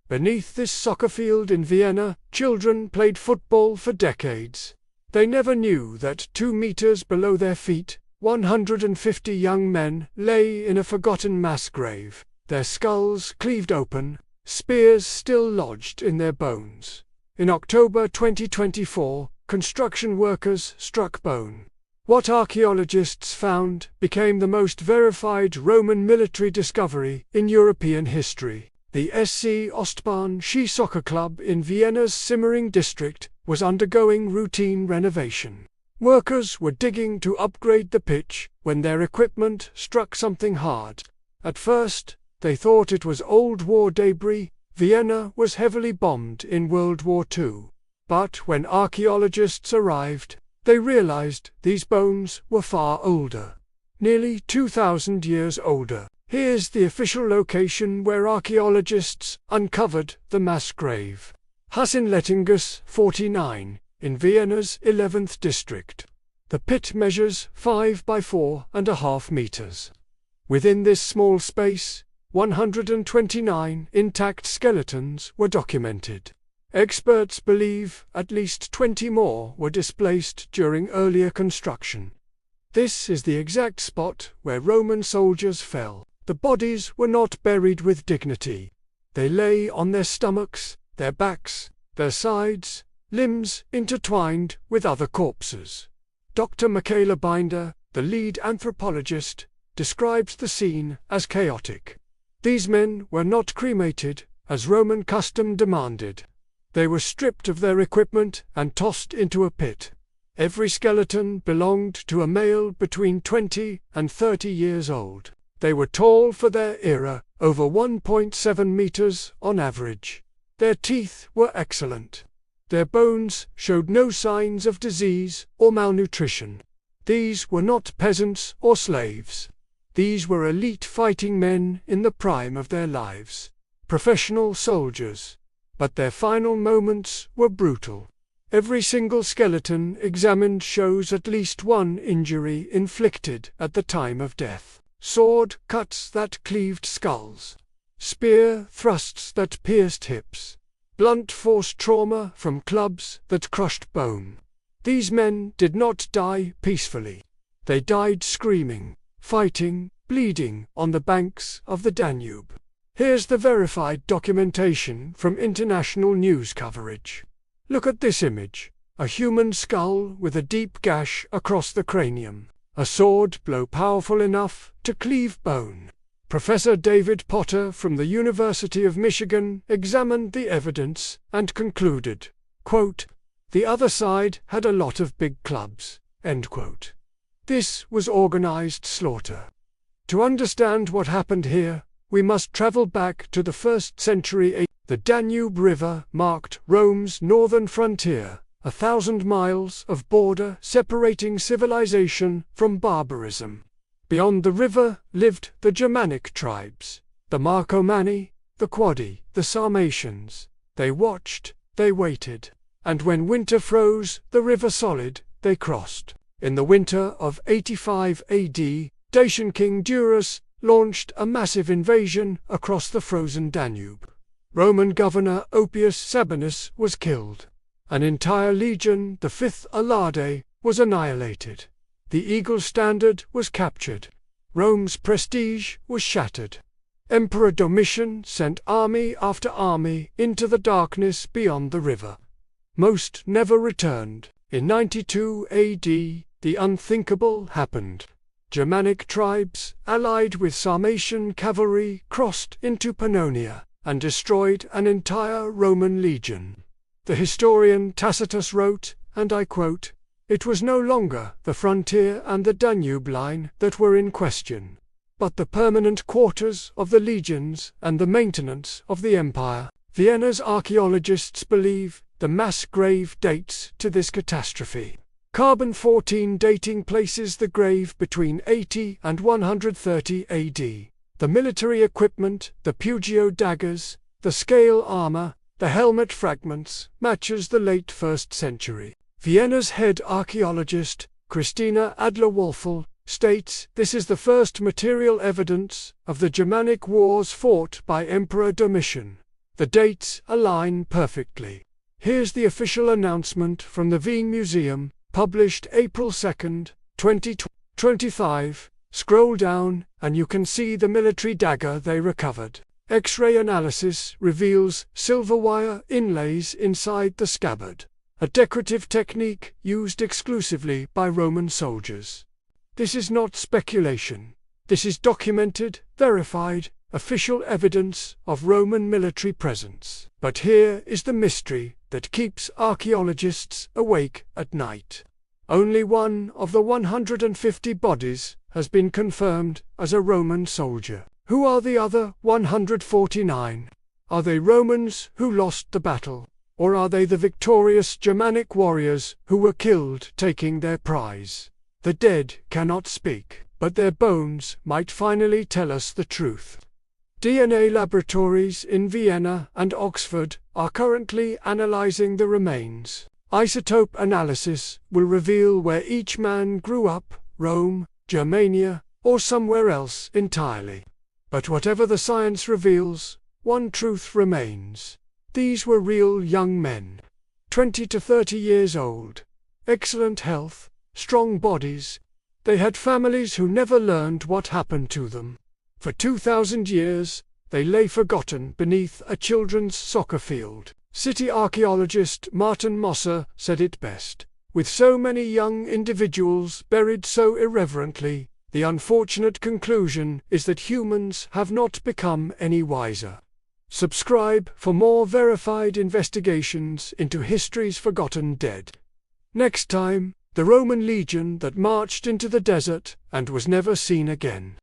Beneath this soccer field in Vienna, children played football for decades. They never knew that 2 meters below their feet, 150 young men lay in a forgotten mass grave, their skulls cleaved open, spears still lodged in their bones. In October 2024, construction workers struck bone. What archaeologists found became the most verified Roman military discovery in European history. The SC Ostbahn Ski Soccer Club in Vienna's simmering district was undergoing routine renovation. Workers were digging to upgrade the pitch when their equipment struck something hard. At first, they thought it was old war debris. Vienna was heavily bombed in World War II. But when archaeologists arrived, they realized these bones were far older. Nearly 2,000 years older. Here's the official location where archaeologists uncovered the mass grave. Hasenlettingus 49, in Vienna's 11th district. The pit measures 5 by 4.5 meters. Within this small space, 129 intact skeletons were documented. Experts believe at least 20 more were displaced during earlier construction. This is the exact spot where Roman soldiers fell. The bodies were not buried with dignity. They lay on their stomachs, their backs, their sides, limbs intertwined with other corpses. Dr. Michaela Binder, the lead anthropologist, describes the scene as chaotic. These men were not cremated, as Roman custom demanded. They were stripped of their equipment and tossed into a pit. Every skeleton belonged to a male between 20 and 30 years old. They were tall for their era, over 1.7 meters on average. Their teeth were excellent. Their bones showed no signs of disease or malnutrition. These were not peasants or slaves. These were elite fighting men in the prime of their lives, professional soldiers. But their final moments were brutal. Every single skeleton examined shows at least one injury inflicted at the time of death. Sword cuts that cleaved skulls. Spear thrusts that pierced hips. Blunt force trauma from clubs that crushed bone. These men did not die peacefully. They died screaming, fighting, bleeding on the banks of the Danube. Here's the verified documentation from international news coverage. Look at this image. A human skull with a deep gash across the cranium. A sword blow powerful enough to cleave bone. Professor David Potter from the University of Michigan examined the evidence and concluded, quote, "The other side had a lot of big clubs." End quote. This was organized slaughter. To understand what happened here, we must travel back to the 1st century AD. The Danube River marked Rome's northern frontier, 1,000 miles of border separating civilization from barbarism. Beyond the river lived the Germanic tribes, the Marcomanni, the Quadi, the Sarmatians. They watched, they waited, and when winter froze the river solid, they crossed. In the winter of 85 AD, Dacian King Durus launched a massive invasion across the frozen Danube. Roman governor Oppius Sabinus was killed. An entire legion, the 5th Alade, was annihilated. The eagle standard was captured. Rome's prestige was shattered. Emperor Domitian sent army after army into the darkness beyond the river. Most never returned. In 92 AD, the unthinkable happened. Germanic tribes, allied with Sarmatian cavalry, crossed into Pannonia and destroyed an entire Roman legion. The historian Tacitus wrote, and I quote, "It was no longer the frontier and the Danube line that were in question, but the permanent quarters of the legions and the maintenance of the empire." Vienna's archaeologists believe the mass grave dates to this catastrophe. Carbon-14 dating places the grave between 80 and 130 AD. The military equipment, the Pugio daggers, the scale armor, the helmet fragments, matches the late 1st century. Vienna's head archaeologist, Christina Adler-Wolfel, states this is the first material evidence of the Germanic wars fought by Emperor Domitian. The dates align perfectly. Here's the official announcement from the Wien Museum, published April 2nd, 2025. Scroll down, and you can see the military dagger they recovered. X-ray analysis reveals silver wire inlays inside the scabbard, a decorative technique used exclusively by Roman soldiers. This is not speculation. This is documented, verified, official evidence of Roman military presence. But here is the mystery that keeps archaeologists awake at night. Only one of the 150 bodies has been confirmed as a Roman soldier. Who are the other 149? Are they Romans who lost the battle? Or are they the victorious Germanic warriors who were killed taking their prize? The dead cannot speak, but their bones might finally tell us the truth. DNA laboratories in Vienna and Oxford are currently analyzing the remains. Isotope analysis will reveal where each man grew up, Rome, Germania, or somewhere else entirely. But whatever the science reveals, one truth remains. These were real young men, 20 to 30 years old, excellent health, strong bodies. They had families who never learned what happened to them. For 2,000 years, they lay forgotten beneath a children's soccer field. City archaeologist Martin Mosser said it best. With so many young individuals buried so irreverently, the unfortunate conclusion is that humans have not become any wiser. Subscribe for more verified investigations into history's forgotten dead. Next time, the Roman legion that marched into the desert and was never seen again.